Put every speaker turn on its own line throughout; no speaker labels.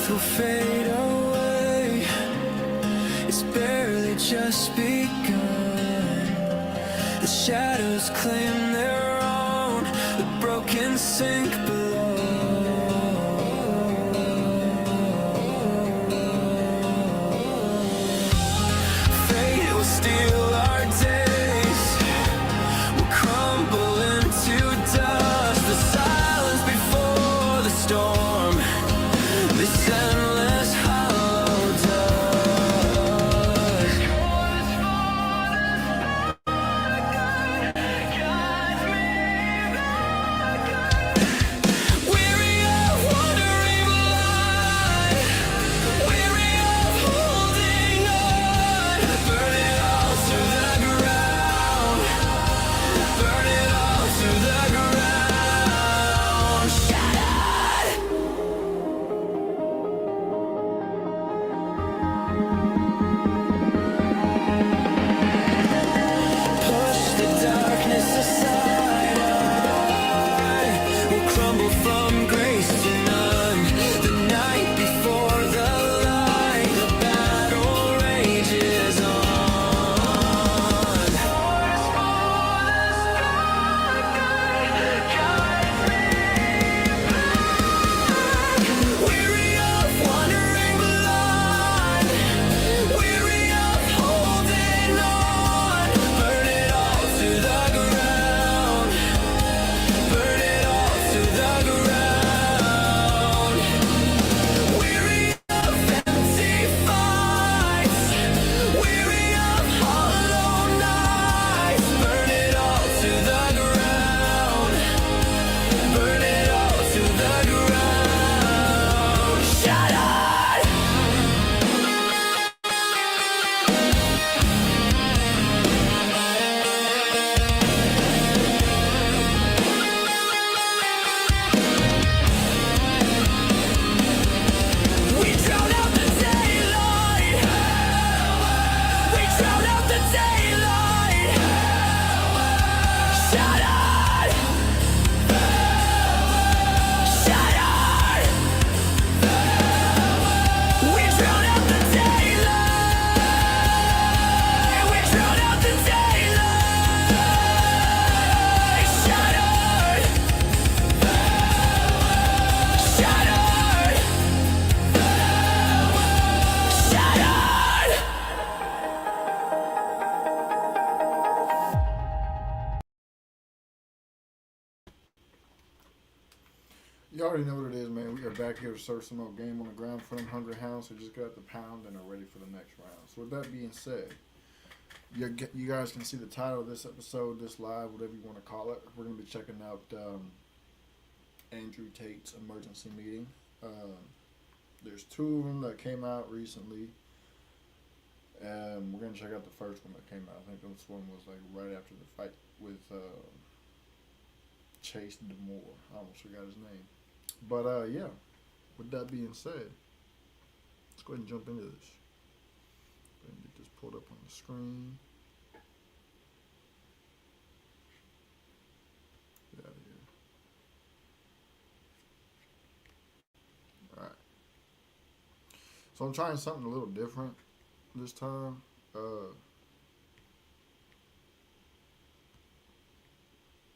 will fade away. It's barely just begun. The shadows claim their own. The broken sink below. Fate will steal our days. We'll crumble into dust. The silence before the storm. This endless hollow dust. Weary of wandering blind, weary of holding on. Burn it all to the ground. Burn it all to the ground. Shattered. Push the darkness aside. I will crumble from grace to none. The night before the light, the battle rages on. Weary of wandering blind, weary of holding on. Burn it all to the ground. Burn it all to the ground. Weary of empty fights, weary of hollow nights. Burn it all to the ground. Burn it all to the ground. Shattered. We drown out the daylight. We drown out the daylight. Shattered. Shattered. We drown out the daylight. We drown out the daylight. Shattered. Shattered. Shattered.
You already know what it is, man. We are back here to serve some more game on the ground for them hungry hounds who just got the pound and are ready for the next round. So with that being said, you guys can see the title of this episode, this live, whatever you want to call it. We're going to be checking out Andrew Tate's emergency meeting. There's two of them that came out recently. We're going to check out the first one that came out. I think this one was like right after the fight with Chase DeMore. I almost forgot his name. But yeah, with that being said, let's go ahead and jump into this. Go ahead and get this pulled up on the screen. Get out of here. Alright. So I'm trying something a little different this time.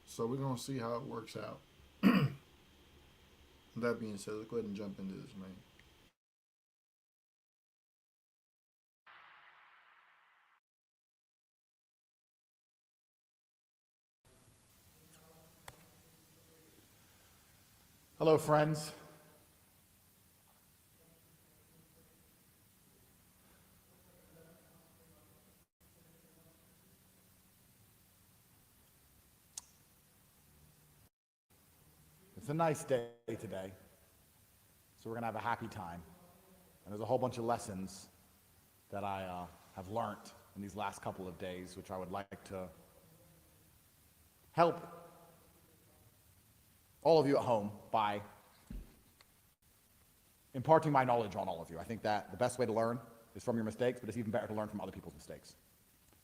So we're going to see how it works out. That being said, let's go ahead and jump into this, man.
Hello, friends. It's a nice day today, so we're going to have a happy time. And there's a whole bunch of lessons that I have learned in these last couple of days, which I would like to help all of you at home by imparting my knowledge on all of you. I think that the best way to learn is from your mistakes, but it's even better to learn from other people's mistakes.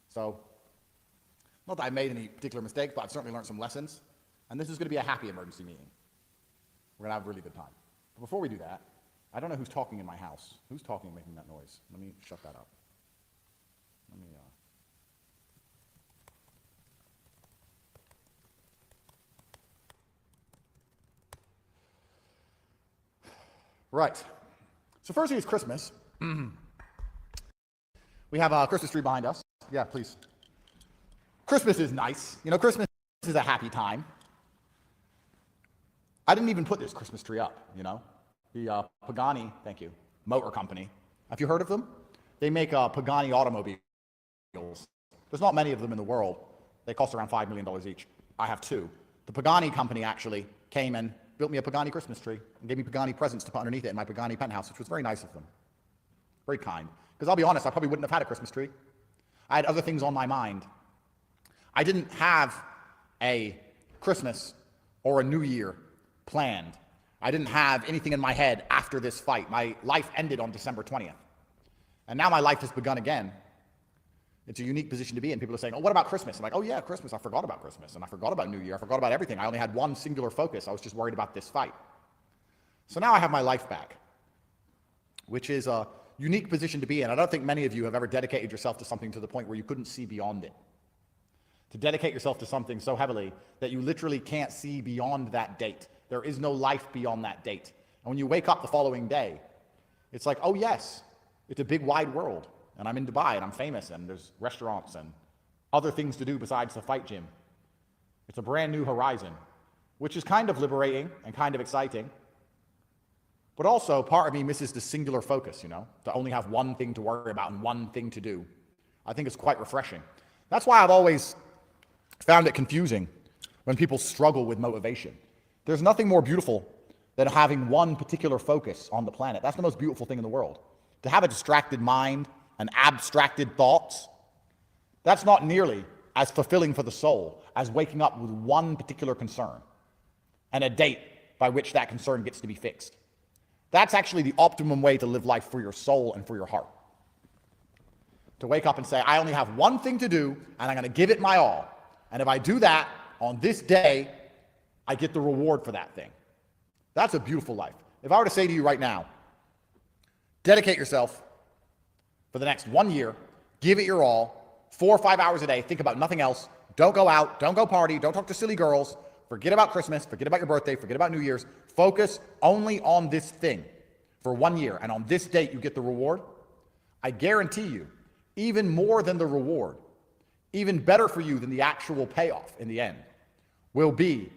So, not that I made any particular mistakes, but I've certainly learned some lessons. And this is going to be a happy emergency meeting. We're going to have a really good time. But before we do that, I don't know who's talking in my house. Who's talking and making that noise? Let me shut that up. Let me, Right. So first thing is Christmas. We have a Christmas tree behind us. Yeah, please. Christmas is nice. You know, Christmas is a happy time. I didn't even put this Christmas tree up, you know. The Pagani, thank you, motor company. Have you heard of them? They make Pagani automobiles. There's not many of them in the world. They cost around $5 million each. I have two. The Pagani company actually came and built me a Pagani Christmas tree and gave me Pagani presents to put underneath it in my Pagani penthouse, which was very nice of them. Very kind. Because I'll be honest, I probably wouldn't have had a Christmas tree. I had other things on my mind. I didn't have a Christmas or a New Year planned. I didn't have anything in my head after this fight. My life ended on December 20th. And now my life has begun again. It's a unique position to be in. People are saying, oh, what about Christmas? I'm like, oh yeah, Christmas. I forgot about Christmas. And I forgot about New Year. I forgot about everything. I only had one singular focus. I was just worried about this fight. So now I have my life back, which is a unique position to be in. I don't think many of you have ever dedicated yourself to something to the point where you couldn't see beyond it. To dedicate yourself to something so heavily that you literally can't see beyond that date. There is no life beyond that date. And when you wake up the following day, it's like, oh yes, it's a big wide world. And I'm in Dubai and I'm famous and there's restaurants and other things to do besides the fight gym. It's a brand new horizon, which is kind of liberating and kind of exciting. But also, part of me misses the singular focus, you know, to only have one thing to worry about and one thing to do. I think it's quite refreshing. That's why I've always found it confusing when people struggle with motivation. There's nothing more beautiful than having one particular focus on the planet. That's the most beautiful thing in the world. To have a distracted mind and abstracted thoughts, that's not nearly as fulfilling for the soul as waking up with one particular concern and a date by which that concern gets to be fixed. That's actually the optimum way to live life for your soul and for your heart. To wake up and say, I only have one thing to do, and I'm going to give it my all. And if I do that on this day, I get the reward for that thing. That's a beautiful life. If I were to say to you right now, dedicate yourself for the next 1 year, give it your all, 4 or 5 hours a day, think about nothing else, don't go out, don't go party, don't talk to silly girls, forget about Christmas, forget about your birthday, forget about New Year's, focus only on this thing for 1 year, and on this date you get the reward. I guarantee you, even more than the reward, even better for you than the actual payoff in the end, will be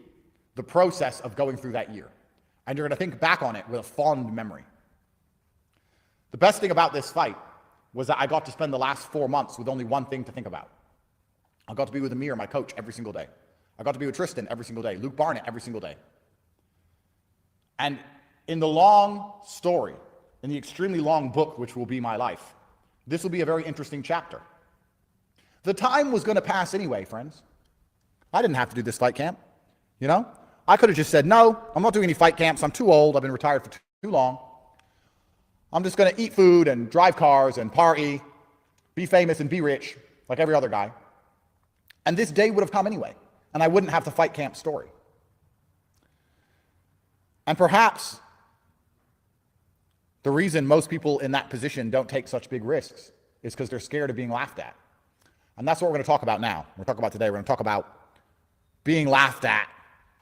the process of going through that year. And you're going to think back on it with a fond memory. The best thing about this fight was that I got to spend the last 4 months with only one thing to think about. I got to be with Amir, my coach, every single day. I got to be with Tristan every single day, Luke Barnett every single day. And in the long story, in the extremely long book, which will be my life, this will be a very interesting chapter. The time was going to pass anyway, friends. I didn't have to do this fight camp, you know? I could have just said, no, I'm not doing any fight camps. I'm too old. I've been retired for too long. I'm just going to eat food and drive cars and party, be famous and be rich like every other guy. And this day would have come anyway, and I wouldn't have the fight camp story. And perhaps the reason most people in that position don't take such big risks is because they're scared of being laughed at. And that's what we're going to talk about now. We're going to talk about today. We're going to talk about being laughed at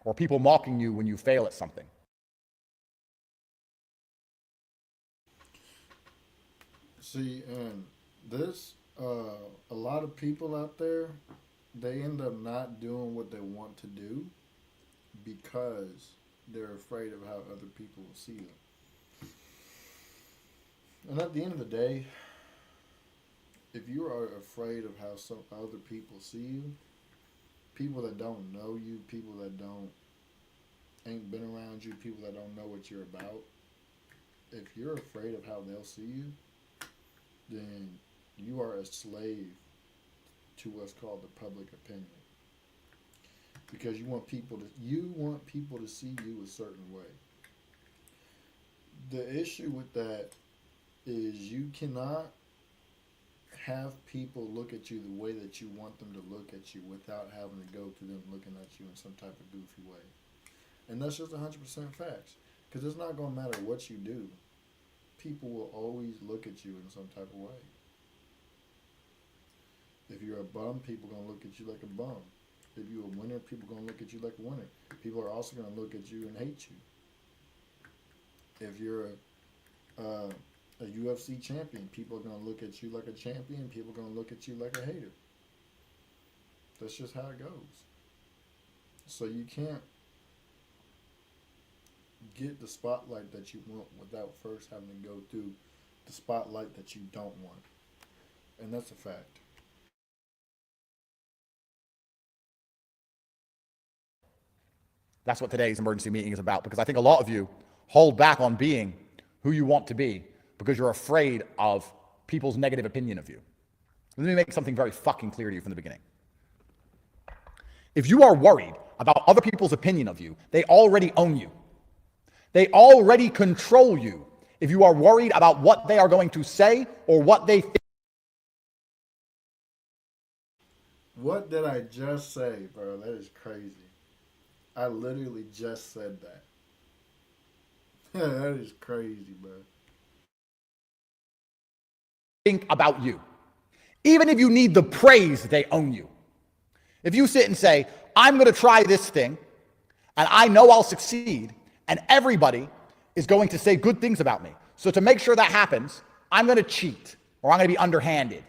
or people mocking you when you fail at something.
See, and this, a lot of people out there, they end up not doing what they want to do because they're afraid of how other people will see them. And at the end of the day, if you are afraid of how some other people see you, people that don't know you, people that ain't been around you, people that don't know what you're about, if you're afraid of how they'll see you, then you are a slave to what's called the public opinion. Because you want people to see you a certain way. The issue with that is you cannot have people look at you the way that you want them to look at you without having to go to them looking at you in some type of goofy way. And that's just 100% facts. Because it's not going to matter what you do. people will always look at you in some type of way. If you're a bum, people gonna look at you like a bum. If you're a winner, people gonna look at you like a winner. People are also gonna look at you and hate you. If you're a UFC champion, people are gonna look at you like a champion. People are gonna look at you like a hater. That's just how it goes. So you can't get the spotlight that you want without first having to go through the spotlight that you don't want. And that's a fact.
That's what today's emergency meeting is about, because I think a lot of you hold back on being who you want to be because you're afraid of people's negative opinion of you. Let me make something very fucking clear to you from the beginning. If you are worried about other people's opinion of you, they already own you. They already control you. If you are worried about what they are going to say or what they think.
What did I just say, bro? That is crazy. I literally just said that. That is crazy, bro.
Think about you. Even if you need the praise, they own you. If you sit and say, I'm going to try this thing, and I know I'll succeed, and everybody is going to say good things about me. So to make sure that happens, I'm going to cheat, or I'm going to be underhanded.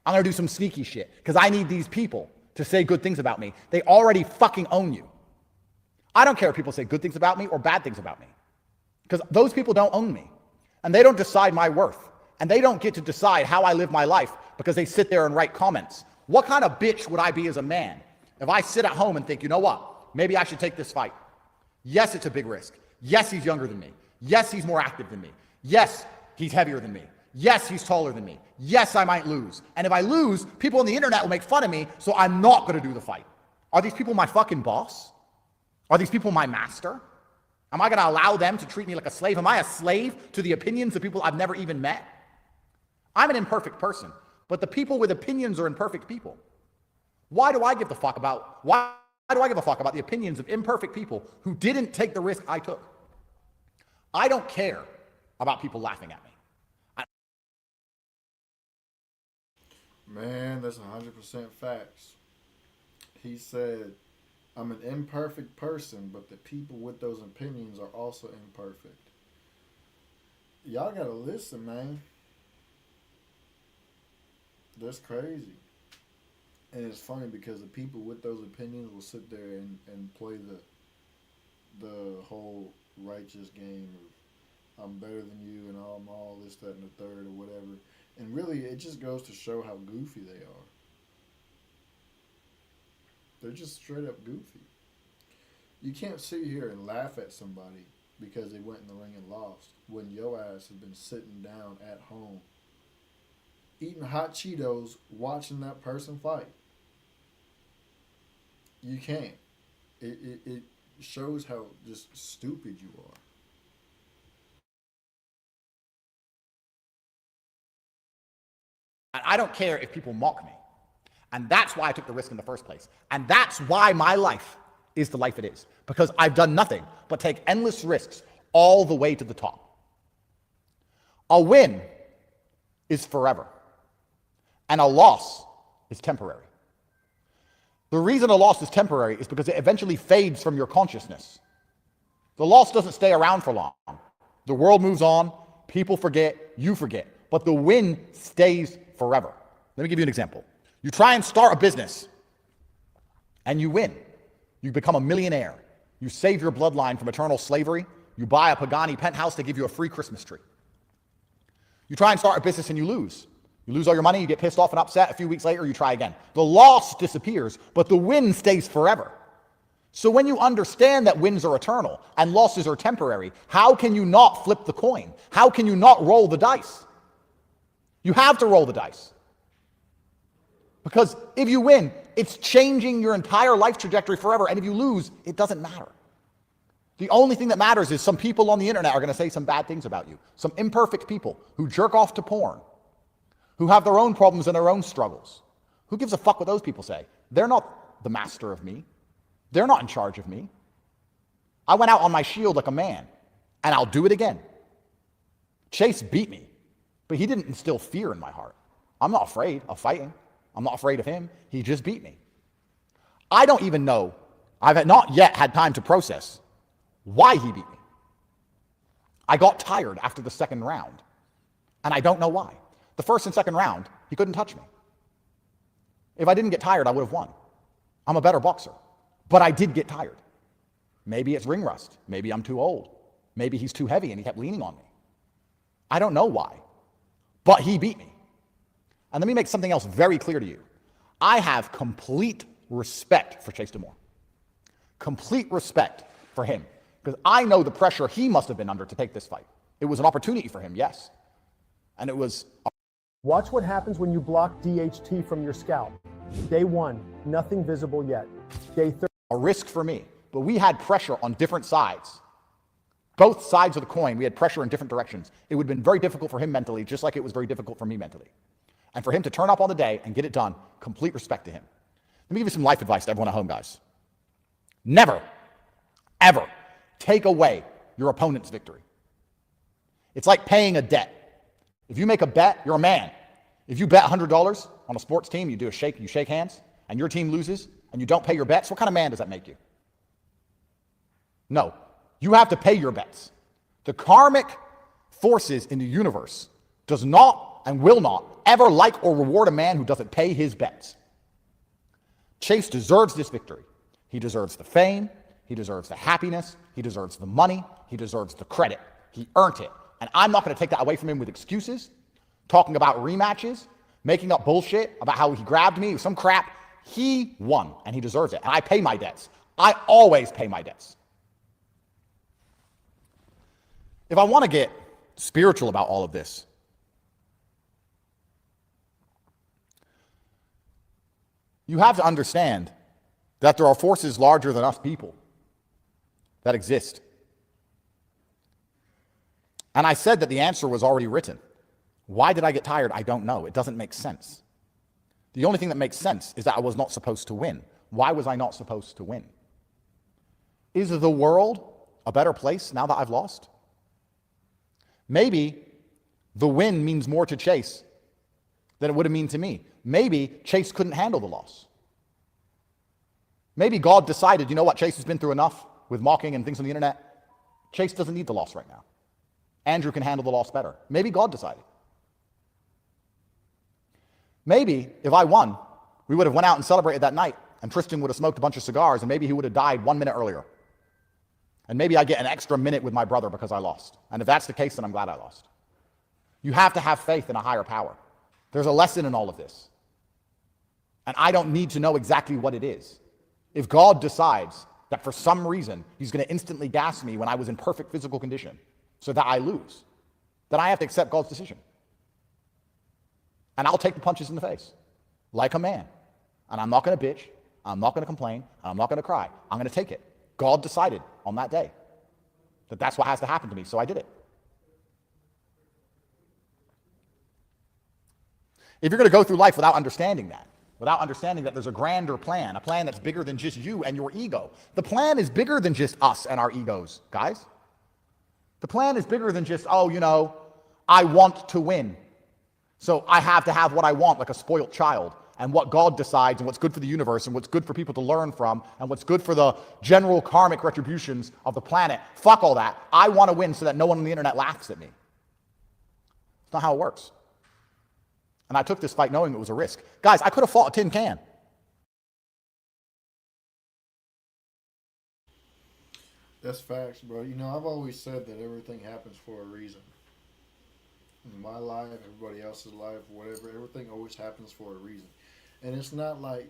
I'm going to do some sneaky shit, because I need these people to say good things about me. They already fucking own you. I don't care if people say good things about me or bad things about me, because those people don't own me, and they don't decide my worth, and they don't get to decide how I live my life because they sit there and write comments. What kind of bitch would I be as a man if I sit at home and think, you know what, maybe I should take this fight? Yes, it's a big risk. Yes, he's younger than me. Yes, he's more active than me. Yes, he's heavier than me. Yes, he's taller than me. Yes, I might lose. And if I lose, people on the internet will make fun of me, so I'm not going to do the fight. Are these people my fucking boss? Are these people my master? Am I going to allow them to treat me like a slave? Am I a slave to the opinions of people I've never even met? I'm an imperfect person, but the people with opinions are imperfect people. Why do I give a fuck about the opinions of imperfect people who didn't take the risk I took? I don't care about people laughing at me.
Man, that's 100% facts. He said, I'm an imperfect person, but the people with those opinions are also imperfect. Y'all gotta listen, man. That's crazy. And it's funny because the people with those opinions will sit there and play the whole righteous game of I'm better than you and I'm all this, that, and the third or whatever. And really, it just goes to show how goofy they are. They're just straight up goofy. You can't sit here and laugh at somebody because they went in the ring and lost when your ass has been sitting down at home eating hot Cheetos watching that person fight. You can't. It shows how just stupid you are.
I don't care if people mock me. And that's why I took the risk in the first place. And that's why my life is the life it is. Because I've done nothing but take endless risks all the way to the top. A win is forever. And a loss is temporary. The reason a loss is temporary is because it eventually fades from your consciousness. The loss doesn't stay around for long. The world moves on, people forget, you forget. But the win stays forever. Let me give you an example. You try and start a business, and you win. You become a millionaire. You save your bloodline from eternal slavery. You buy a Pagani penthouse to give you a free Christmas tree. You try and start a business and you lose. You lose all your money, you get pissed off and upset. A few weeks later, you try again. The loss disappears, but the win stays forever. So when you understand that wins are eternal and losses are temporary, how can you not flip the coin? How can you not roll the dice? You have to roll the dice. Because if you win, it's changing your entire life trajectory forever. And if you lose, it doesn't matter. The only thing that matters is some people on the internet are going to say some bad things about you. Some imperfect people who jerk off to porn, who have their own problems and their own struggles. Who gives a fuck what those people say? They're not the master of me. They're not in charge of me. I went out on my shield like a man, and I'll do it again. Chase beat me, but he didn't instill fear in my heart. I'm not afraid of fighting. I'm not afraid of him. He just beat me. I don't even know, I've not yet had time to process why he beat me. I got tired after the second round, and I don't know why. The first and second round, he couldn't touch me. If I didn't get tired, I would have won. I'm a better boxer, but I did get tired. Maybe it's ring rust. Maybe I'm too old. Maybe he's too heavy and he kept leaning on me. I don't know why, but he beat me. And let me make something else very clear to you. I have complete respect for Chase D'Amour. Complete respect for him, because I know the pressure he must have been under to take this fight. It was an opportunity for him, yes. And it was...
Watch what happens when you block DHT from your scalp. Day 1, nothing visible yet. Day 30.
a risk for me. But we had pressure on different sides. Both sides of the coin, we had pressure in different directions. It would have been very difficult for him mentally, just like it was very difficult for me mentally. And for him to turn up on the day and get it done, complete respect to him. Let me give you some life advice to everyone at home, guys. Never, ever take away your opponent's victory. It's like paying a debt. If you make a bet, you're a man. If you bet $100 on a sports team, you shake hands, and your team loses, and you don't pay your bets, what kind of man does that make you? No. You have to pay your bets. The karmic forces in the universe does not and will not ever like or reward a man who doesn't pay his bets. Chase deserves this victory. He deserves the fame. He deserves the happiness. He deserves the money. He deserves the credit. He earned it. And I'm not going to take that away from him with excuses, talking about rematches, making up bullshit about how he grabbed me, some crap. He won, and he deserves it. And I pay my debts. I always pay my debts. If I want to get spiritual about all of this, you have to understand that there are forces larger than us people that exist. And I said that the answer was already written. Why did I get tired? I don't know. It doesn't make sense. The only thing that makes sense is that I was not supposed to win. Why was I not supposed to win? Is the world a better place now that I've lost? Maybe the win means more to Chase than it would have mean to me. Maybe Chase couldn't handle the loss. Maybe God decided, you know what, Chase has been through enough with mocking and things on the internet. Chase doesn't need the loss right now. Andrew can handle the loss better. Maybe God decided. Maybe if I won, we would have went out and celebrated that night, and Tristan would have smoked a bunch of cigars, and maybe he would have died 1 minute earlier. And maybe I get an extra minute with my brother because I lost. And if that's the case, then I'm glad I lost. You have to have faith in a higher power. There's a lesson in all of this. And I don't need to know exactly what it is. If God decides that for some reason he's going to instantly gas me when I was in perfect physical condition so that I lose, then I have to accept God's decision. And I'll take the punches in the face like a man. And I'm not going to bitch. I'm not going to complain. I'm not going to cry. I'm going to take it. God decided on that day that that's what has to happen to me, so I did it. If you're going to go through life without understanding that there's a grander plan, a plan that's bigger than just you and your ego. The plan is bigger than just us and our egos, guys. The plan is bigger than just, I want to win, so I have to have what I want like a spoiled child. And what God decides and what's good for the universe and what's good for people to learn from and what's good for the general karmic retributions of the planet. Fuck all that. I want to win so that no one on the internet laughs at me. It's not how it works. And I took this fight knowing it was a risk. Guys, I could have fought a tin can.
That's facts, bro. I've always said that everything happens for a reason. In my life, everybody else's life, whatever, everything always happens for a reason. And it's not like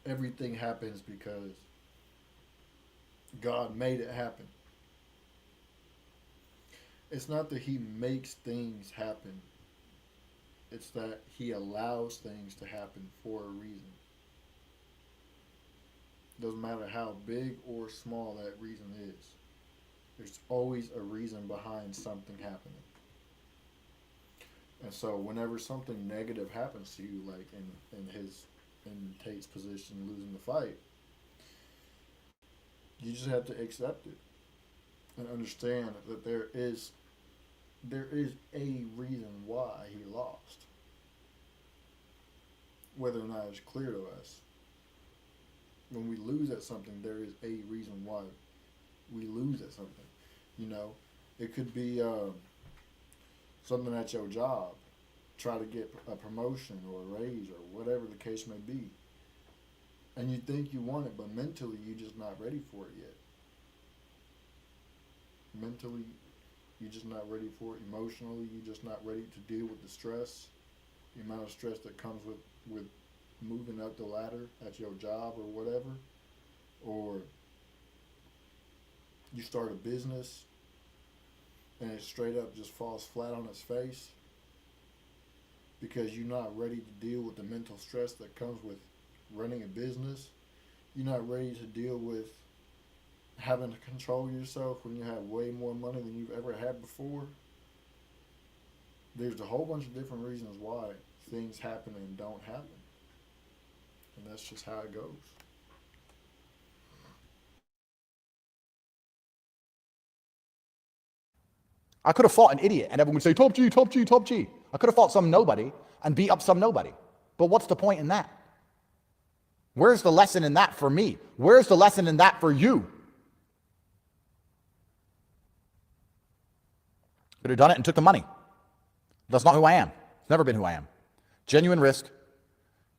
everything happens because God made it happen. It's not that he makes things happen. It's that he allows things to happen for a reason. Doesn't matter how big or small that reason is. There's always a reason behind something happening. And so whenever something negative happens to you, like in Tate's position, losing the fight, you just have to accept it and understand that there is there is a reason why he lost. Whether or not it's clear to us. When we lose at something, there is a reason why we lose at something. You know, it could be something at your job, try to get a promotion or a raise or whatever the case may be, and you think you want it, but mentally you're just not ready for it yet. Mentally, you're just not ready for it. Emotionally, you're just not ready to deal with the stress, the amount of stress that comes with moving up the ladder at your job or whatever, or you start a business and it straight up just falls flat on its face because you're not ready to deal with the mental stress that comes with running a business. You're not ready to deal with having to control yourself when you have way more money than you've ever had before. There's a whole bunch of different reasons why things happen and don't happen. And that's just how it goes.
I could have fought an idiot and everyone would say, top G, top G, top G. I could have fought some nobody and beat up some nobody. But what's the point in that? Where's the lesson in that for me? Where's the lesson in that for you? Could have done it and took the money. That's not who I am. It's never been who I am. Genuine risk,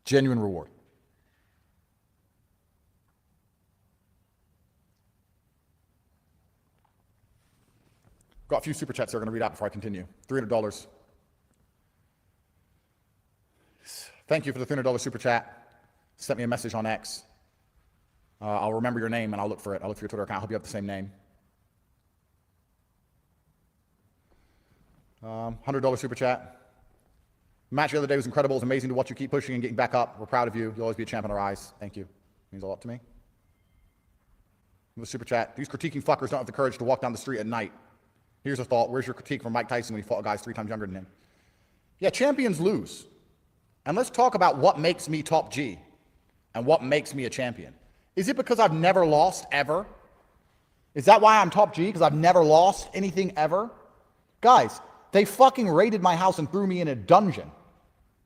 genuine reward. Got a few super chats I'm going to read out before I continue. $300. Thank you for the $300 super chat. Sent me a message on X. I'll remember your name and I'll look for it. I'll look for your Twitter account. I hope you have the same name. $100 super chat. Match the other day was incredible. It was amazing to watch you keep pushing and getting back up. We're proud of you. You'll always be a champ in our eyes. Thank you. Means a lot to me. The super chat. These critiquing fuckers don't have the courage to walk down the street at night. Here's a thought. Where's your critique from Mike Tyson when he fought guys 3 times younger than him? Yeah, champions lose. And let's talk about what makes me top G and what makes me a champion. Is it because I've never lost ever? Is that why I'm top G? Because I've never lost anything ever? Guys, they fucking raided my house and threw me in a dungeon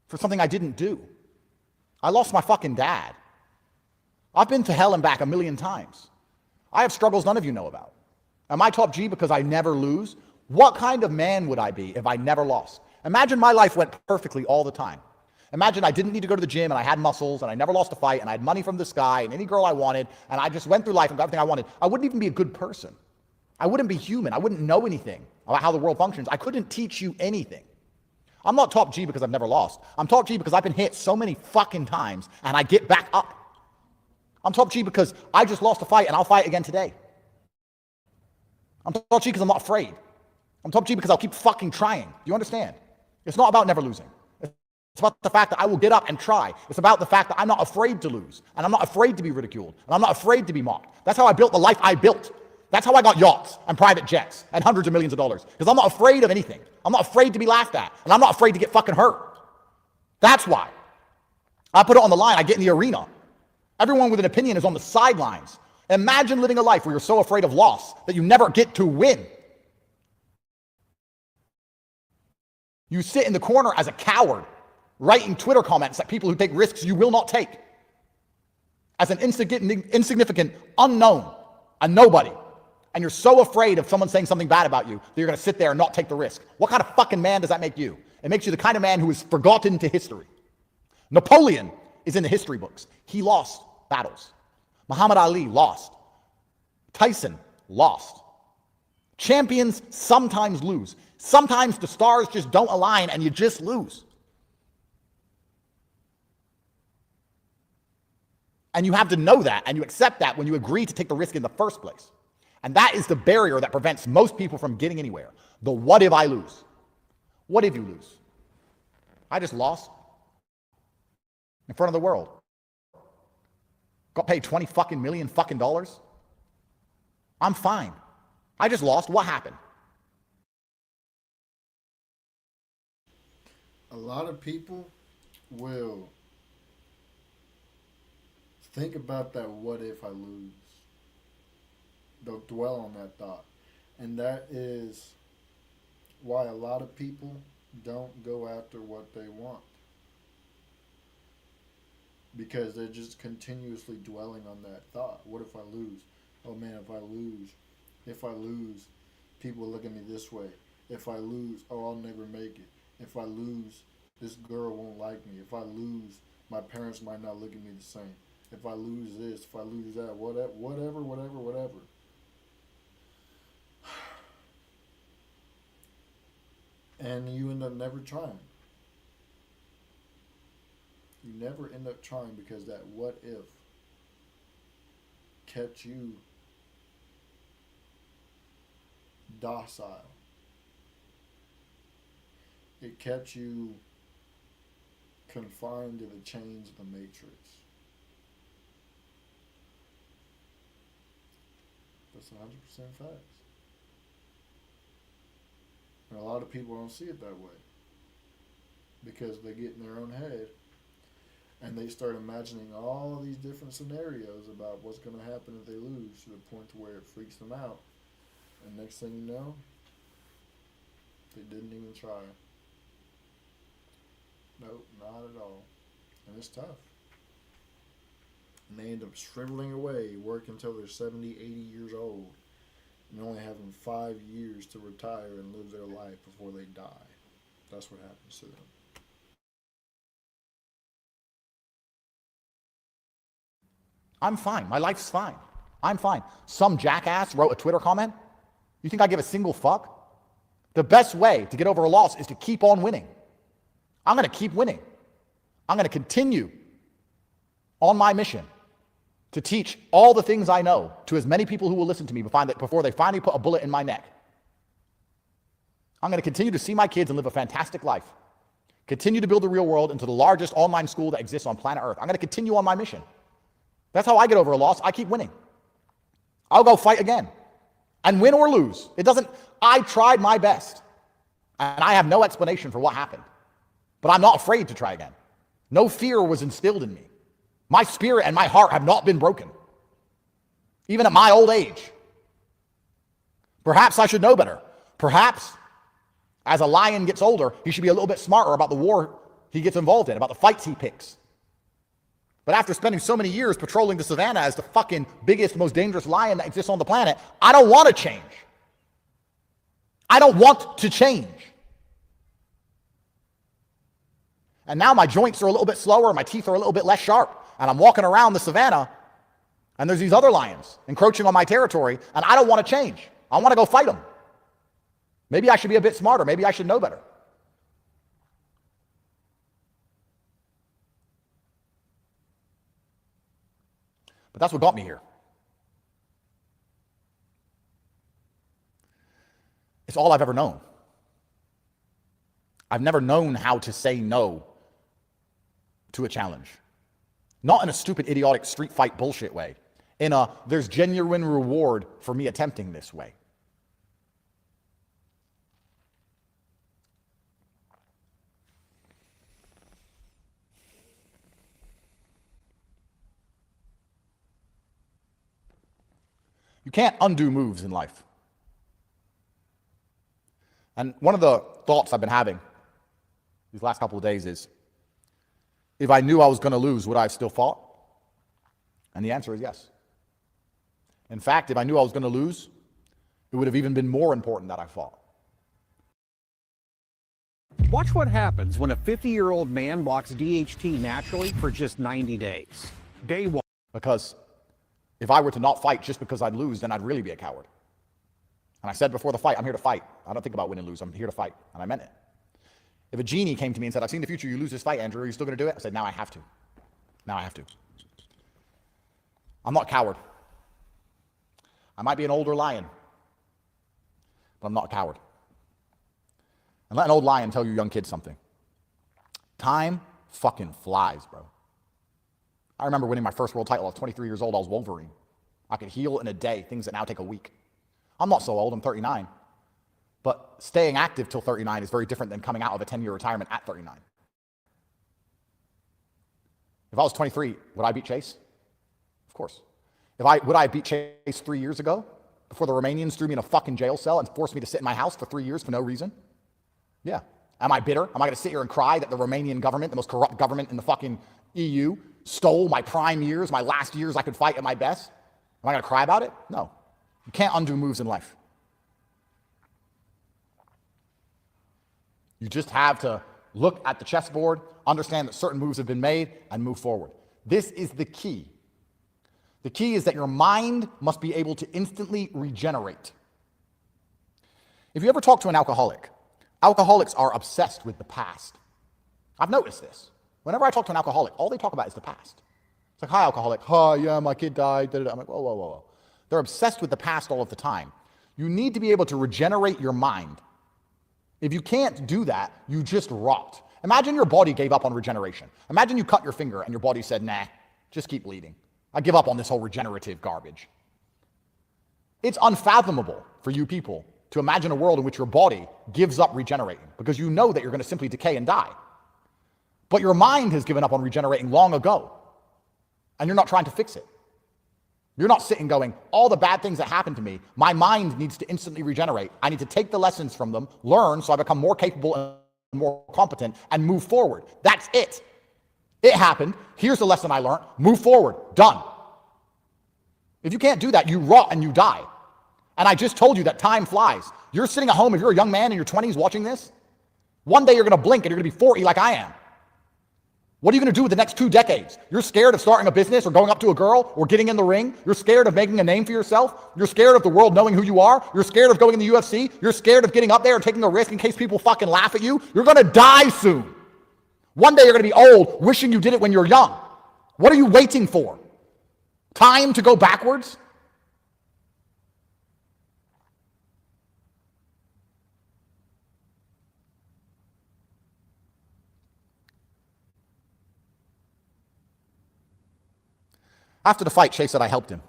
for something I didn't do. I lost my fucking dad. I've been to hell and back 1,000,000 times. I have struggles none of you know about. Am I top G because I never lose? What kind of man would I be if I never lost? Imagine my life went perfectly all the time. Imagine I didn't need to go to the gym and I had muscles and I never lost a fight and I had money from the sky and any girl I wanted and I just went through life and got everything I wanted. I wouldn't even be a good person. I wouldn't be human. I wouldn't know anything about how the world functions. I couldn't teach you anything. I'm not top G because I've never lost. I'm top G because I've been hit so many fucking times and I get back up. I'm top G because I just lost a fight and I'll fight again today. I'm top G because I'm not afraid. I'm top G because I'll keep fucking trying. Do you understand? It's not about never losing. It's about the fact that I will get up and try. It's about the fact that I'm not afraid to lose. And I'm not afraid to be ridiculed. And I'm not afraid to be mocked. That's how I built the life I built. That's how I got yachts and private jets and hundreds of millions of dollars. Because I'm not afraid of anything. I'm not afraid to be laughed at. And I'm not afraid to get fucking hurt. That's why. I put it on the line. I get in the arena. Everyone with an opinion is on the sidelines. Imagine living a life where you're so afraid of loss that you never get to win. You sit in the corner as a coward, writing Twitter comments at people who take risks you will not take. As an insignificant unknown, a nobody. And you're so afraid of someone saying something bad about you that you're going to sit there and not take the risk. What kind of fucking man does that make you? It makes you the kind of man who is forgotten to history. Napoleon is in the history books. He lost battles. Muhammad Ali lost. Tyson lost. Champions sometimes lose. Sometimes the stars just don't align and you just lose. And you have to know that and you accept that when you agree to take the risk in the first place. And that is the barrier that prevents most people from getting anywhere. The what if I lose? What if you lose? I just lost in front of the world. Got paid 20 fucking million fucking dollars. I'm fine. I just lost. What happened?
A lot of people will think about that what if I lose. They'll dwell on that thought. And that is why a lot of people don't go after what they want. Because they're just continuously dwelling on that thought. What if I lose? Oh man, if I lose, people look at me this way. If I lose, oh, I'll never make it. If I lose, this girl won't like me. If I lose, my parents might not look at me the same. If I lose this, if I lose that, whatever. And you end up never trying. You never end up trying because that what if kept you docile. It kept you confined to the chains of the matrix. That's 100% facts. And a lot of people don't see it that way because they get in their own head and they start imagining all of these different scenarios about what's going to happen if they lose, to the point to where it freaks them out. And next thing you know, they didn't even try. Nope, not at all. And it's tough. And they end up shriveling away, work until they're 70, 80 years old, and only having 5 years to retire and live their life before they die. That's what happens to them.
I'm fine. My life's fine. I'm fine. Some jackass wrote a Twitter comment. You think I give a single fuck? The best way to get over a loss is to keep on winning. I'm going to keep winning. I'm going to continue on my mission to teach all the things I know to as many people who will listen to me before they finally put a bullet in my neck. I'm going to continue to see my kids and live a fantastic life. Continue to build the real world into the largest online school that exists on planet Earth. I'm going to continue on my mission. That's how I get over a loss. I keep winning. I'll go fight again. And win or lose. I tried my best. And I have no explanation for what happened. But I'm not afraid to try again. No fear was instilled in me. My spirit and my heart have not been broken. Even at my old age. Perhaps I should know better. Perhaps, as a lion gets older, he should be a little bit smarter about the war he gets involved in, about the fights he picks. But after spending so many years patrolling the savannah as the fucking biggest, most dangerous lion that exists on the planet, I don't want to change. I don't want to change. And now my joints are a little bit slower, my teeth are a little bit less sharp, and I'm walking around the savannah, and there's these other lions encroaching on my territory, and I don't want to change. I want to go fight them. Maybe I should be a bit smarter. Maybe I should know better. But that's what got me here. It's all I've ever known. I've never known how to say no to a challenge. Not in a stupid, idiotic street fight bullshit way. In a, there's genuine reward for me attempting this way. You can't undo moves in life. And one of the thoughts I've been having these last couple of days is, if I knew I was going to lose, would I have still fought? And the answer is yes. In fact, if I knew I was going to lose, it would have even been more important that I fought.
Watch what happens when a 50-year-old man blocks DHT naturally for just 90 days. Day one.
Because if I were to not fight just because I'd lose, then I'd really be a coward. And I said before the fight, I'm here to fight. I don't think about win and lose. I'm here to fight. And I meant it. If a genie came to me and said, I've seen the future, you lose this fight, Andrew, are you still going to do it? I said, now I have to. Now I have to. I'm not a coward. I might be an older lion, but I'm not a coward. And let an old lion tell you young kids something. Time fucking flies, bro. I remember winning my first world title. I was 23 years old. I was Wolverine. I could heal in a day, things that now take a week. I'm not so old. I'm 39. But staying active till 39 is very different than coming out of a 10-year retirement at 39. If I was 23, would I beat Chase? Of course. Would I beat Chase 3 years ago before the Romanians threw me in a fucking jail cell and forced me to sit in my house for 3 years for no reason? Yeah. Am I bitter? Am I going to sit here and cry that the Romanian government, the most corrupt government in the fucking EU, stole my prime years, my last years I could fight at my best? Am I going to cry about it? No. You can't undo moves in life. You just have to look at the chessboard, understand that certain moves have been made, and move forward. This is the key. The key is that your mind must be able to instantly regenerate. If you ever talk to an alcoholic, alcoholics are obsessed with the past. I've noticed this. Whenever I talk to an alcoholic, all they talk about is the past. It's like, hi, alcoholic. Hi, yeah, my kid died. I'm like, whoa, whoa, whoa, whoa. They're obsessed with the past all of the time. You need to be able to regenerate your mind. If you can't do that, you just rot. Imagine your body gave up on regeneration. Imagine you cut your finger and your body said, nah, just keep bleeding. I give up on this whole regenerative garbage. It's unfathomable for you people to imagine a world in which your body gives up regenerating because you know that you're going to simply decay and die. But your mind has given up on regenerating long ago, and you're not trying to fix it. You're not sitting going, all the bad things that happened to me, my mind needs to instantly regenerate. I need to take the lessons from them, learn so I become more capable and more competent, and move forward. That's it. It happened. Here's the lesson I learned. Move forward. Done. If you can't do that, you rot and you die. And I just told you that time flies. You're sitting at home, if you're a young man in your 20s watching this, one day you're going to blink and you're going to be 40 like I am. What are you going to do with the next 2 decades? You're scared of starting a business or going up to a girl or getting in the ring. You're scared of making a name for yourself. You're scared of the world knowing who you are. You're scared of going in the UFC. You're scared of getting up there and taking a risk in case people fucking laugh at you. You're going to die soon. One day you're going to be old, wishing you did it when you're young. What are you waiting for? Time to go backwards? After the fight, Shay said I helped him.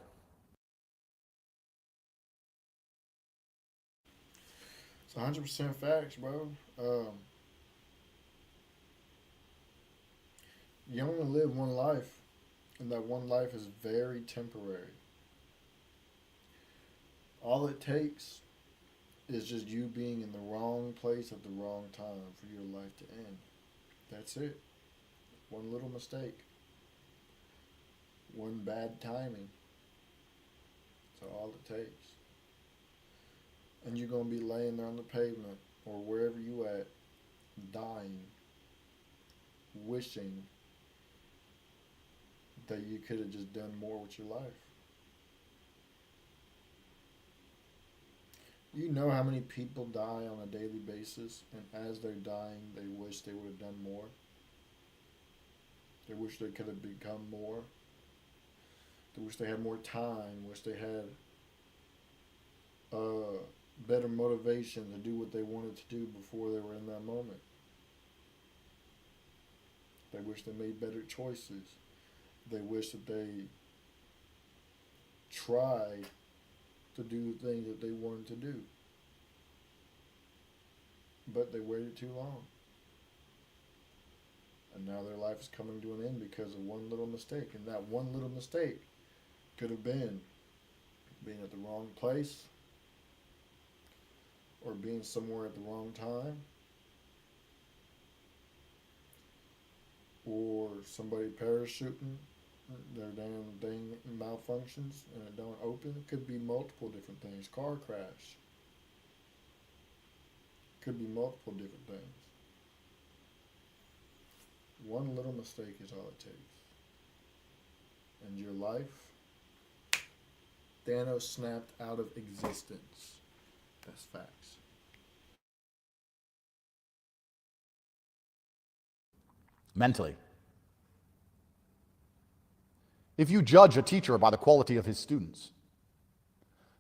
It's 100% facts, bro. You only live one life, and that one life is very temporary. All it takes is just you being in the wrong place at the wrong time for your life to end. That's it. One little mistake. One bad timing. That's all it takes. And you're going to be laying there on the pavement or wherever you at, dying, wishing that you could have just done more with your life. You know how many people die on a daily basis, and as they're dying, they wish they would have done more. They wish they could have become more. They wish they had more time, wish they had better motivation to do what they wanted to do before they were in that moment. They wish they made better choices. They wish that they tried to do the things that they wanted to do. But they waited too long. And now their life is coming to an end because of one little mistake. And that one little mistake could have been being at the wrong place, or being somewhere at the wrong time, or somebody parachuting, their damn thing malfunctions and it don't open. It could be multiple different things. Car crash. Could be multiple different things. One little mistake is all it takes. And your life, Thanos snapped out of existence. That's facts.
Mentally. If you judge a teacher by the quality of his students,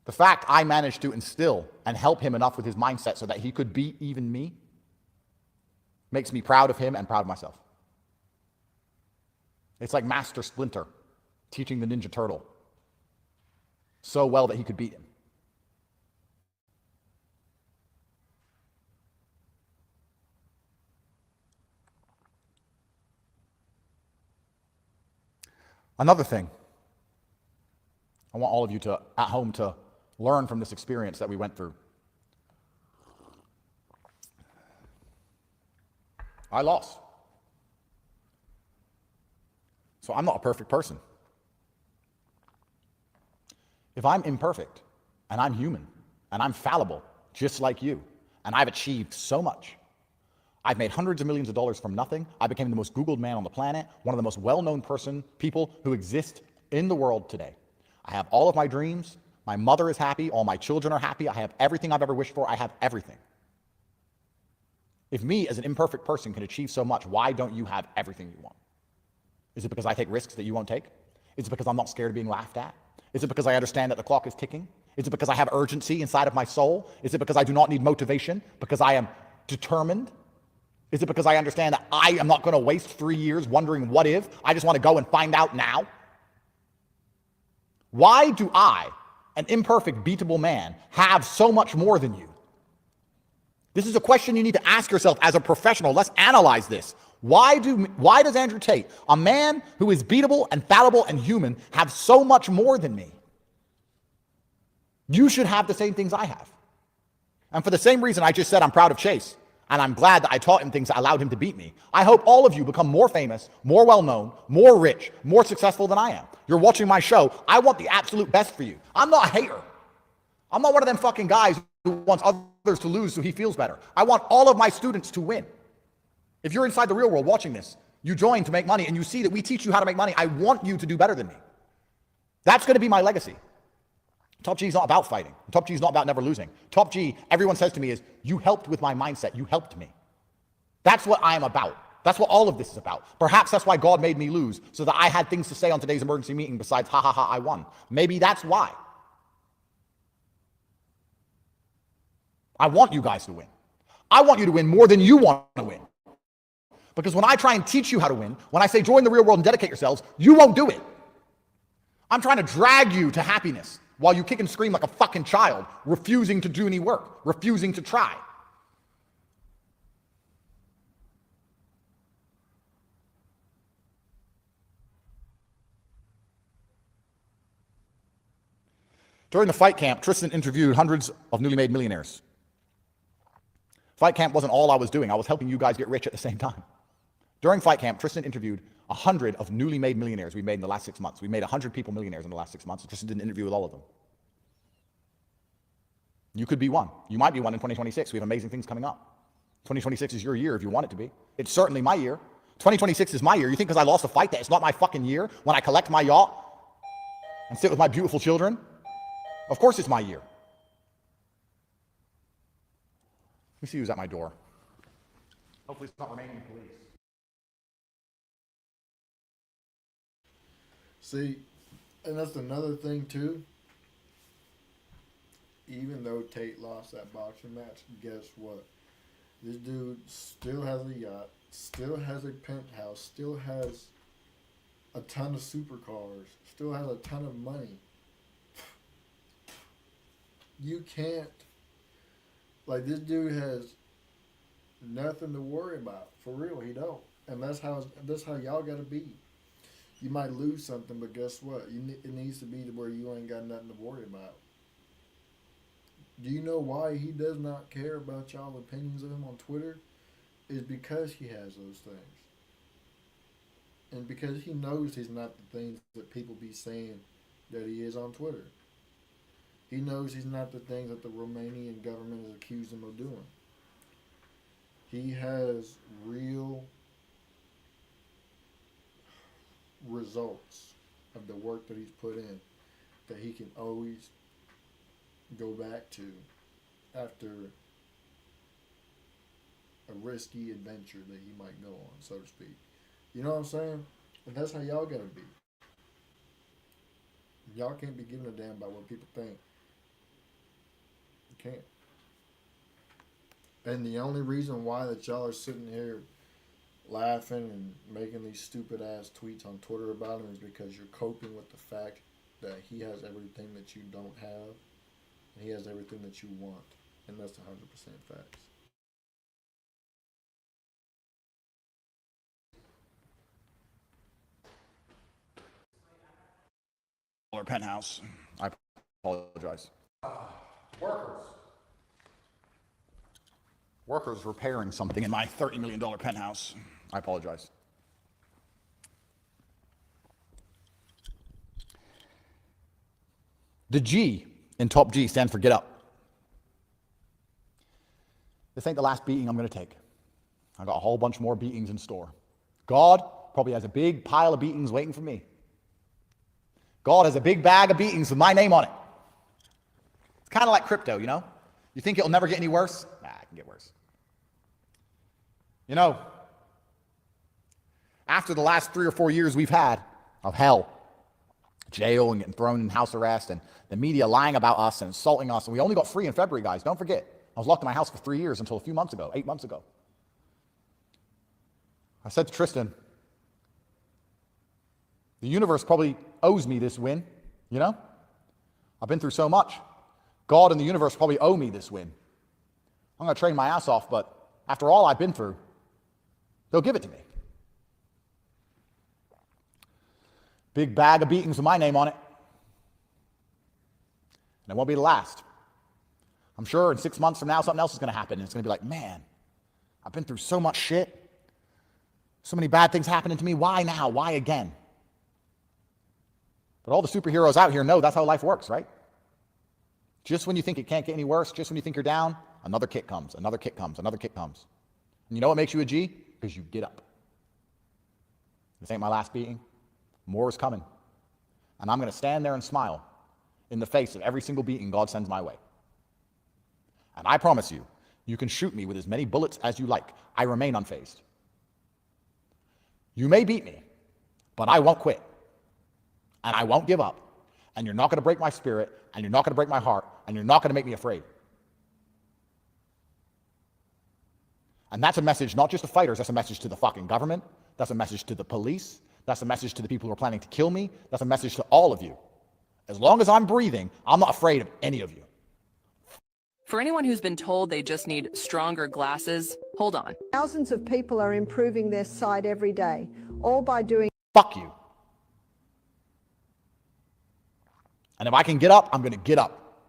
the fact I managed to instill and help him enough with his mindset so that he could be even me makes me proud of him and proud of myself. It's like Master Splinter teaching the Ninja Turtle so well that he could beat him. Another thing I want all of you to, at home, to learn from this experience that we went through. I lost. So I'm not a perfect person. If I'm imperfect, and I'm human, and I'm fallible, just like you, and I've achieved so much, I've made hundreds of millions of dollars from nothing. I became the most Googled man on the planet, one of the most well-known people who exist in the world today. I have all of my dreams. My mother is happy. All my children are happy. I have everything I've ever wished for. I have everything. If me, as an imperfect person, can achieve so much, why don't you have everything you want? Is it because I take risks that you won't take? Is it because I'm not scared of being laughed at? Is it because I understand that the clock is ticking? Is it because I have urgency inside of my soul? Is it because I do not need motivation? Because I am determined? Is it because I understand that I am not going to waste 3 years wondering what if? I just want to go and find out now? Why do I, an imperfect, beatable man, have so much more than you? This is a question you need to ask yourself as a professional. Let's analyze this. Why does Andrew Tate, a man who is beatable and fallible and human, have so much more than me? You should have the same things I have. And for the same reason I just said I'm proud of Chase, and I'm glad that I taught him things that allowed him to beat me, I hope all of you become more famous, more well-known, more rich, more successful than I am. You're watching my show. I want the absolute best for you. I'm not a hater. I'm not one of them fucking guys who wants others to lose so he feels better. I want all of my students to win. If you're inside the real world watching this, you join to make money and you see that we teach you how to make money, I want you to do better than me. That's going to be my legacy. Top G is not about fighting. Top G is not about never losing. Top G, everyone says to me, is you helped with my mindset. You helped me. That's what I am about. That's what all of this is about. Perhaps that's why God made me lose, so that I had things to say on today's emergency meeting besides, ha ha ha, I won. Maybe that's why. I want you guys to win. I want you to win more than you want to win. Because when I try and teach you how to win, when I say join the real world and dedicate yourselves, you won't do it. I'm trying to drag you to happiness while you kick and scream like a fucking child, refusing to do any work, refusing to try. During the fight camp, Tristan interviewed hundreds of newly made millionaires. Fight camp wasn't all I was doing. I was helping you guys get rich at the same time. During fight camp, Tristan interviewed 100 of newly made millionaires we made in the last 6 months. We made 100 people millionaires in the last 6 months. Tristan did an interview with all of them. You could be one. You might be one in 2026. We have amazing things coming up. 2026 is your year if you want it to be. It's certainly my year. 2026 is my year. You think because I lost a fight that it's not my fucking year when I collect my yacht and sit with my beautiful children? Of course it's my year. Let me see who's at my door. Hopefully it's not remaining police.
See, and that's another thing too. Even though Tate lost that boxing match, guess what? This dude still has a yacht, still has a penthouse, still has a ton of supercars, still has a ton of money. You can't, like, this dude has nothing to worry about. For real, he don't. And that's how y'all gotta be. You might lose something, but guess what? It needs to be to where you ain't got nothing to worry about. Do you know why he does not care about y'all's opinions of him on Twitter? Is because he has those things. And because he knows he's not the things that people be saying that he is on Twitter. He knows he's not the things that the Romanian government has accused him of doing. He has real results of the work that he's put in that he can always go back to after a risky adventure that he might go on, so to speak. You know what I'm saying? And that's how y'all gotta be. Y'all can't be giving a damn about what people think. You can't. And the only reason why that y'all are sitting here laughing and making these stupid ass tweets on Twitter about him is because you're coping with the fact that he has everything that you don't have, and he has everything that you want, and that's 100% facts.
Or penthouse. I apologize. Workers. Workers repairing something in my $30 million penthouse. I apologize. The G in top G stands for get up. This ain't the last beating I'm going to take. I got a whole bunch more beatings in store. God probably has a big pile of beatings waiting for me. God has a big bag of beatings with my name on it. It's kind of like crypto, you know? You think it'll never get any worse? Nah, it can get worse. You know, after the last 3 or 4 years we've had of hell, jail and getting thrown in house arrest and the media lying about us and insulting us, and we only got free in February, guys. Don't forget. I was locked in my house for 3 years until a few months ago, 8 months ago. I said to Tristan, the universe probably owes me this win, you know? I've been through so much. God and the universe probably owe me this win. I'm going to train my ass off, but after all I've been through, they'll give it to me. Big bag of beatings with my name on it. And it won't be the last. I'm sure in 6 months from now, something else is going to happen. And it's going to be like, man, I've been through so much shit. So many bad things happening to me. Why now? Why again? But all the superheroes out here know that's how life works, right? Just when you think it can't get any worse, just when you think you're down, another kick comes, another kick comes, another kick comes. And you know what makes you a G? Because you get up. This ain't my last beating. More is coming. And I'm going to stand there and smile in the face of every single beating God sends my way. And I promise you, you can shoot me with as many bullets as you like. I remain unfazed. You may beat me, but I won't quit. And I won't give up. And you're not going to break my spirit, and you're not going to break my heart, and you're not going to make me afraid. And that's a message not just to fighters, that's a message to the fucking government, that's a message to the police, that's a message to the people who are planning to kill me, that's a message to all of you. As long as I'm breathing, I'm not afraid of any of you.
For anyone who's been told they just need stronger glasses, hold on.
Thousands of people are improving their sight every day, all by doing.
Fuck you. And if I can get up, I'm going to get up.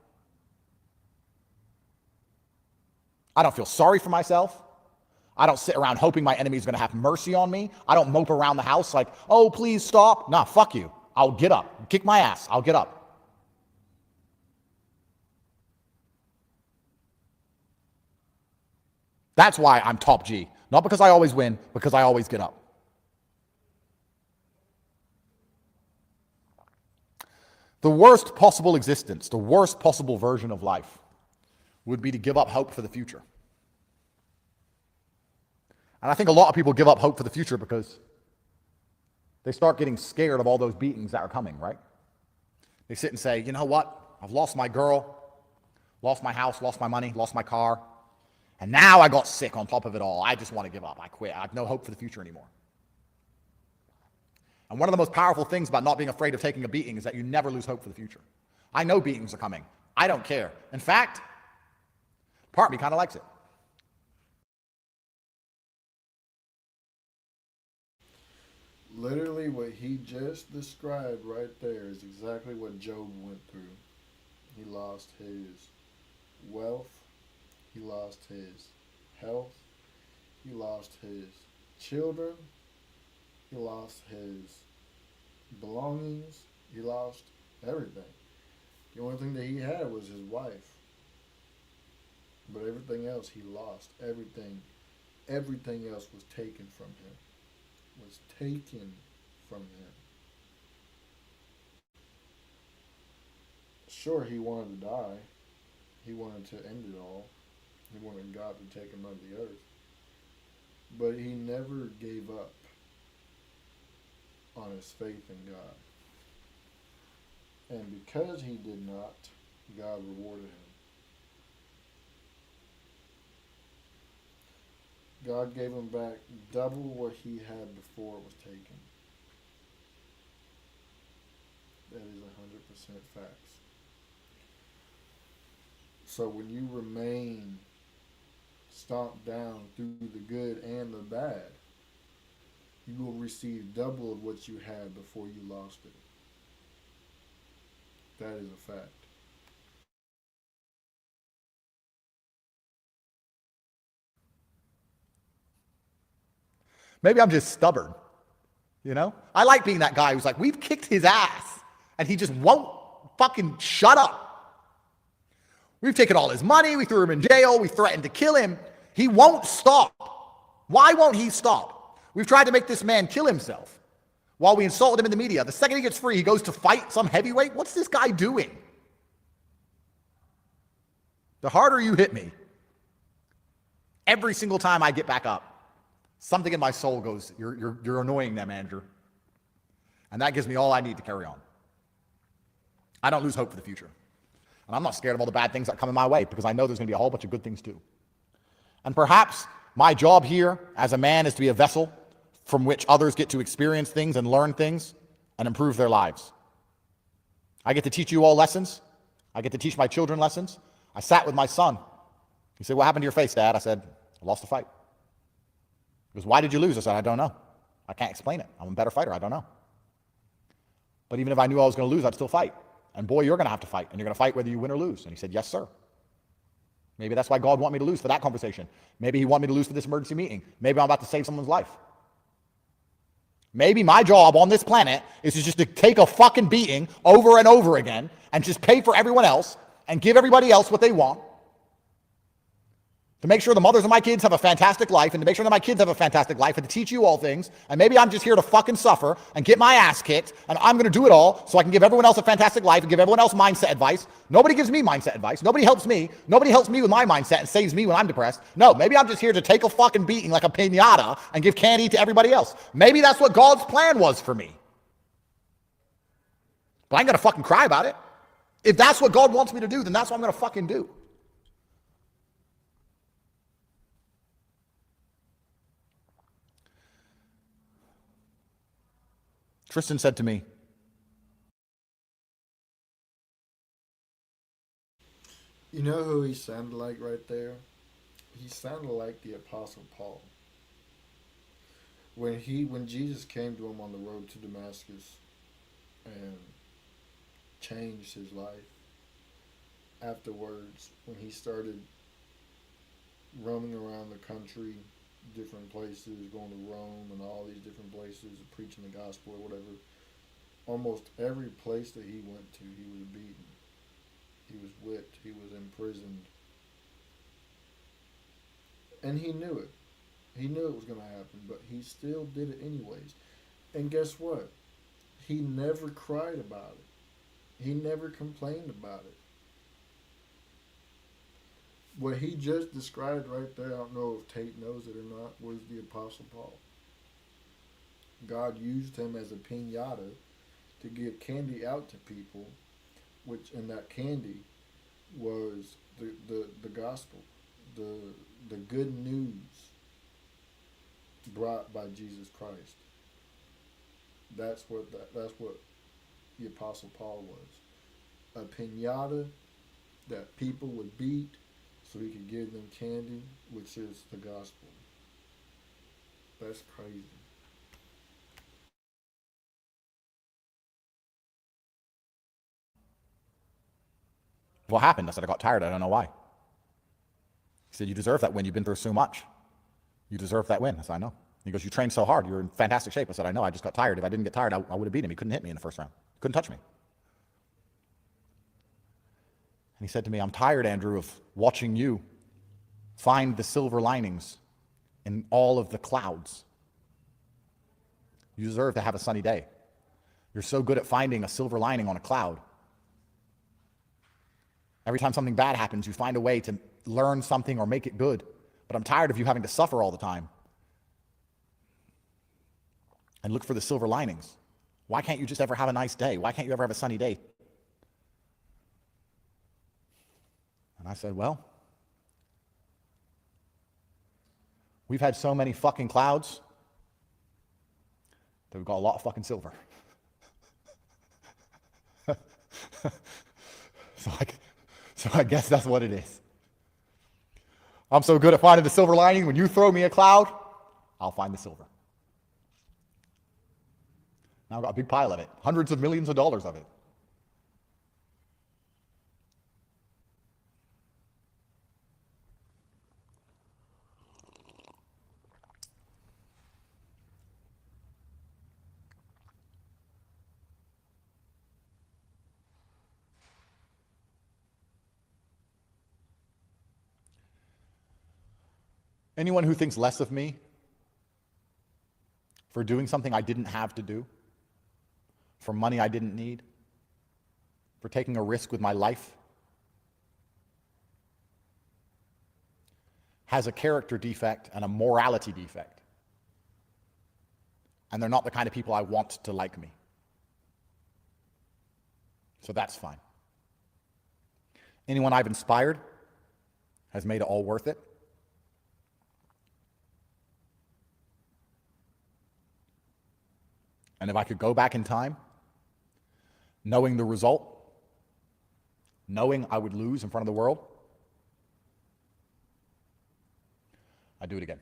I don't feel sorry for myself. I don't sit around hoping my enemy is going to have mercy on me. I don't mope around the house like, oh, please stop. Nah, fuck you. I'll get up. Kick my ass. I'll get up. That's why I'm top G. Not because I always win, because I always get up. The worst possible existence, the worst possible version of life would be to give up hope for the future. And I think a lot of people give up hope for the future because they start getting scared of all those beatings that are coming, right? They sit and say, you know what? I've lost my girl, lost my house, lost my money, lost my car, and now I got sick on top of it all. I just want to give up. I quit. I have no hope for the future anymore. And one of the most powerful things about not being afraid of taking a beating is that you never lose hope for the future. I know beatings are coming. I don't care. In fact, part of me kind of likes it.
Literally what he just described right there is exactly what Job went through. He lost his wealth. He lost his health. He lost his children. He lost his belongings. He lost everything. The only thing that he had was his wife. But everything else he lost. Everything else was taken from him. Was taken from him. Sure, he wanted to die. He wanted to end it all. He wanted God to take him out of the earth. But he never gave up on his faith in God. And because he did not, God rewarded him. God gave him back double what he had before it was taken. That is 100% facts. So when you remain stomped down through the good and the bad, you will receive double of what you had before you lost it. That is a fact.
Maybe I'm just stubborn, you know? I like being that guy who's like, we've kicked his ass, and he just won't fucking shut up. We've taken all his money, we threw him in jail, we threatened to kill him. He won't stop. Why won't he stop? We've tried to make this man kill himself while we insulted him in the media. The second he gets free, he goes to fight some heavyweight. What's this guy doing? The harder you hit me, every single time I get back up, something in my soul goes, you're annoying them, Andrew. And that gives me all I need to carry on. I don't lose hope for the future. And I'm not scared of all the bad things that come in my way because I know there's going to be a whole bunch of good things too. And perhaps my job here as a man is to be a vessel from which others get to experience things and learn things and improve their lives. I get to teach you all lessons. I get to teach my children lessons. I sat with my son. He said, what happened to your face, Dad? I said, I lost a fight. He goes, why did you lose? I said, I don't know. I can't explain it. I'm a better fighter. I don't know. But even if I knew I was going to lose, I'd still fight. And boy, you're going to have to fight. And you're going to fight whether you win or lose. And he said, yes, sir. Maybe that's why God wanted me to lose for that conversation. Maybe he wanted me to lose for this emergency meeting. Maybe I'm about to save someone's life. Maybe my job on this planet is just to take a fucking beating over and over again and just pay for everyone else and give everybody else what they want. To make sure the mothers of my kids have a fantastic life and to make sure that my kids have a fantastic life and to teach you all things. And maybe I'm just here to fucking suffer and get my ass kicked and I'm going to do it all so I can give everyone else a fantastic life and give everyone else mindset advice. Nobody gives me mindset advice. Nobody helps me. Nobody helps me with my mindset and saves me when I'm depressed. No, maybe I'm just here to take a fucking beating like a piñata and give candy to everybody else. Maybe that's what God's plan was for me. But I ain't going to fucking cry about it. If that's what God wants me to do, then that's what I'm going to fucking do. Tristan said to me,
You know who he sounded like right there? He sounded like the Apostle Paul. When Jesus came to him on the road to Damascus and changed his life, afterwards, when he started roaming around the country, different places, going to Rome and all these different places, preaching the gospel or whatever, almost every place that he went to, he was beaten. He was whipped. He was imprisoned. And he knew it. He knew it was going to happen, but he still did it anyways. And guess what? He never cried about it. He never complained about it. What he just described right there, I don't know if Tate knows it or not, was the Apostle Paul. God used him as a piñata to give candy out to people, which in that candy was the gospel, the good news brought by Jesus Christ. That's what the Apostle Paul was. A piñata that people would beat so he could give them candy, which is the gospel. That's crazy.
what happened? I said, I got tired. I don't know why. He said, you deserve that win. You've been through so much. You deserve that win. I said, I know. He goes, you trained so hard. You're in fantastic shape. I said, I know. I just got tired. If I didn't get tired, I would have beat him. He couldn't hit me in the first round. He couldn't touch me. And he said to me, I'm tired, Andrew, of watching you find the silver linings in all of the clouds. You deserve to have a sunny day. You're so good at finding a silver lining on a cloud. Every time something bad happens, you find a way to learn something or make it good. But I'm tired of you having to suffer all the time and look for the silver linings. Why can't you just ever have a nice day? Why can't you ever have a sunny day? And I said, well, we've had so many fucking clouds that we've got a lot of fucking silver. So I guess that's what it is. I'm so good at finding the silver lining. When you throw me a cloud, I'll find the silver. Now I've got a big pile of it, hundreds of millions of dollars of it. Anyone who thinks less of me for doing something I didn't have to do, for money I didn't need, for taking a risk with my life, has a character defect and a morality defect. And they're not the kind of people I want to like me. So that's fine. Anyone I've inspired has made it all worth it. And if I could go back in time, knowing the result, knowing I would lose in front of the world, I'd do it again.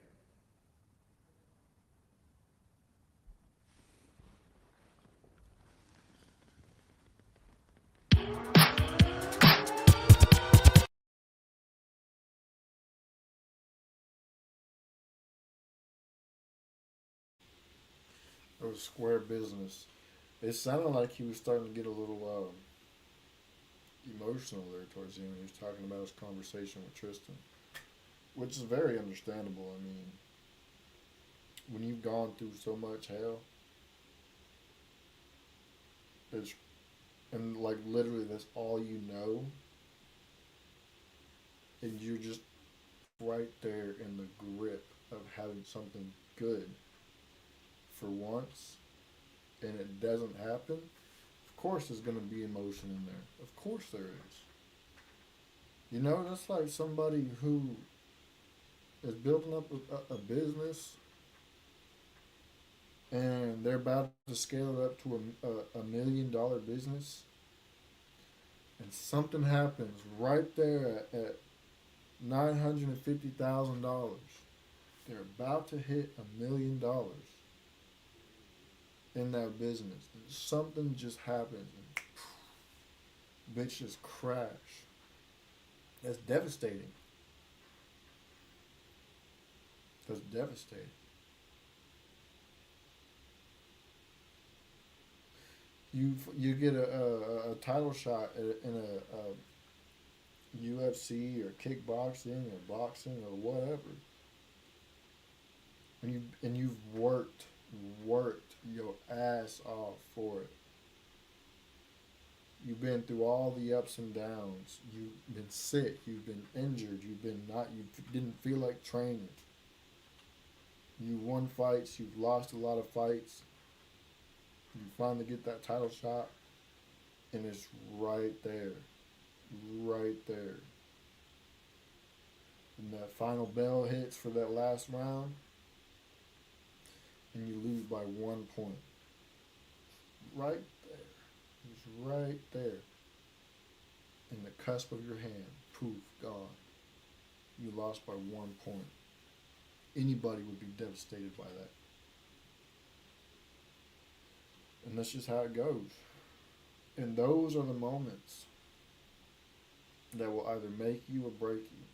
It was square business. It sounded like he was starting to get a little emotional there towards the end. He was talking about his conversation with Tristan, which is very understandable. I mean, when you've gone through so much hell, it's, and like literally that's all you know, and you're just right there in the grip of having something good for once, and it doesn't happen. Of course there's going to be emotion in there. Of course there is. You know, that's like somebody who is building up a business and they're about to scale it up to a $1 million business, and something happens right there at $950,000. They're about to hit $1 million in that business. And something just happens and bitch just crash. That's devastating. That's devastating. You get a title shot in a UFC or kickboxing or boxing or whatever, and you've worked your ass off for it. You've been through all the ups and downs. You've been sick. You've been injured. You didn't feel like training. You won fights. You've lost a lot of fights. You finally get that title shot, and it's right there. Right there. And that final bell hits for that last round, and you lose by 1 point. Right there. It's right there. In the cusp of your hand. Poof, gone. You lost by 1 point. Anybody would be devastated by that. And that's just how it goes. And those are the moments that will either make you or break you.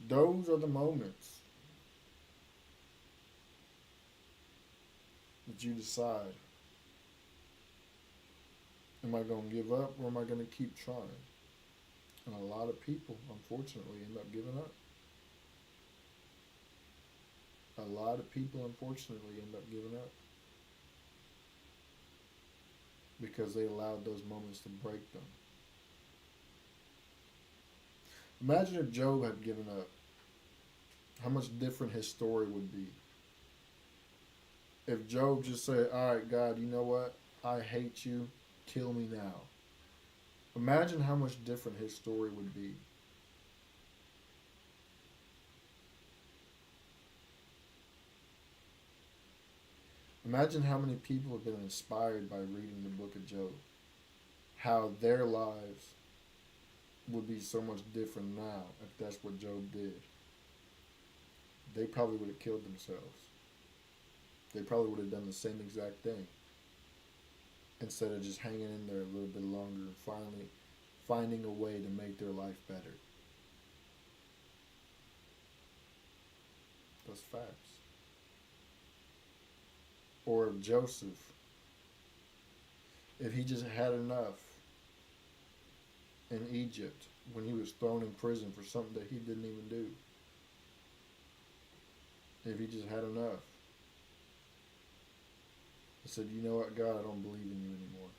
Those are the moments that you decide, am I going to give up or am I going to keep trying? And a lot of people, unfortunately, end up giving up. A lot of people, unfortunately, end up giving up because they allowed those moments to break them. Imagine if Job had given up. How much different his story would be. If Job just said, all right, God, you know what? I hate you. Kill me now. Imagine how much different his story would be. Imagine how many people have been inspired by reading the book of Job. How their lives would be so much different now if that's what Job did. They probably would have killed themselves. They probably would have done the same exact thing. Instead of just hanging in there a little bit longer and finally finding a way to make their life better. That's facts. Or Joseph, if he just had enough in Egypt when he was thrown in prison for something that he didn't even do. If he just had enough. He said, you know what, God, I don't believe in you anymore.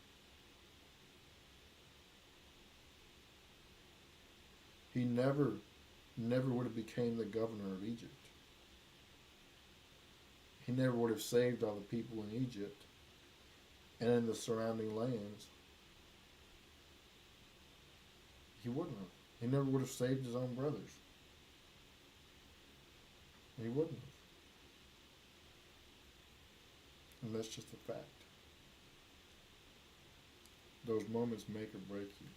He never would have became the governor of Egypt. He never would have saved all the people in Egypt and in the surrounding lands. He wouldn't have. He never would have saved his own brothers. He wouldn't have. And that's just a fact. Those moments make or break you.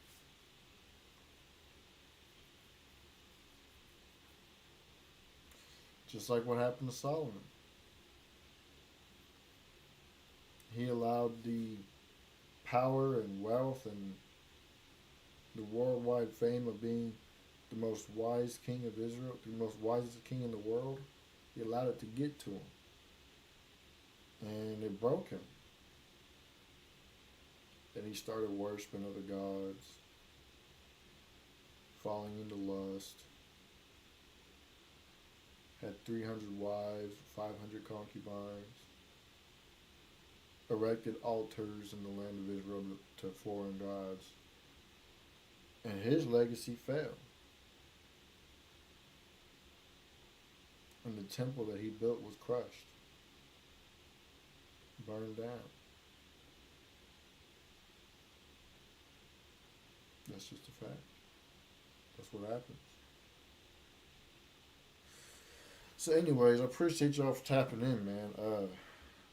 Just like what happened to Solomon. He allowed the power and wealth and the worldwide fame of being the most wise king of Israel, the most wisest king in the world. He allowed it to get to him. And it broke him. Then he started worshiping other gods, falling into lust, had 300 wives, 500 concubines, erected altars in the land of Israel to foreign gods, and his legacy fell. And the temple that he built was crushed, burned down. That's just a fact. That's what happens. So anyways, I appreciate y'all for tapping in, man.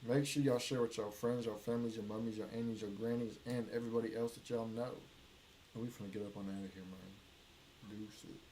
Make sure y'all share with y'all friends, y'all families, your mummies, your aunties, your grannies, and everybody else that y'all know. And we finna get up on out of here, man. Deuces.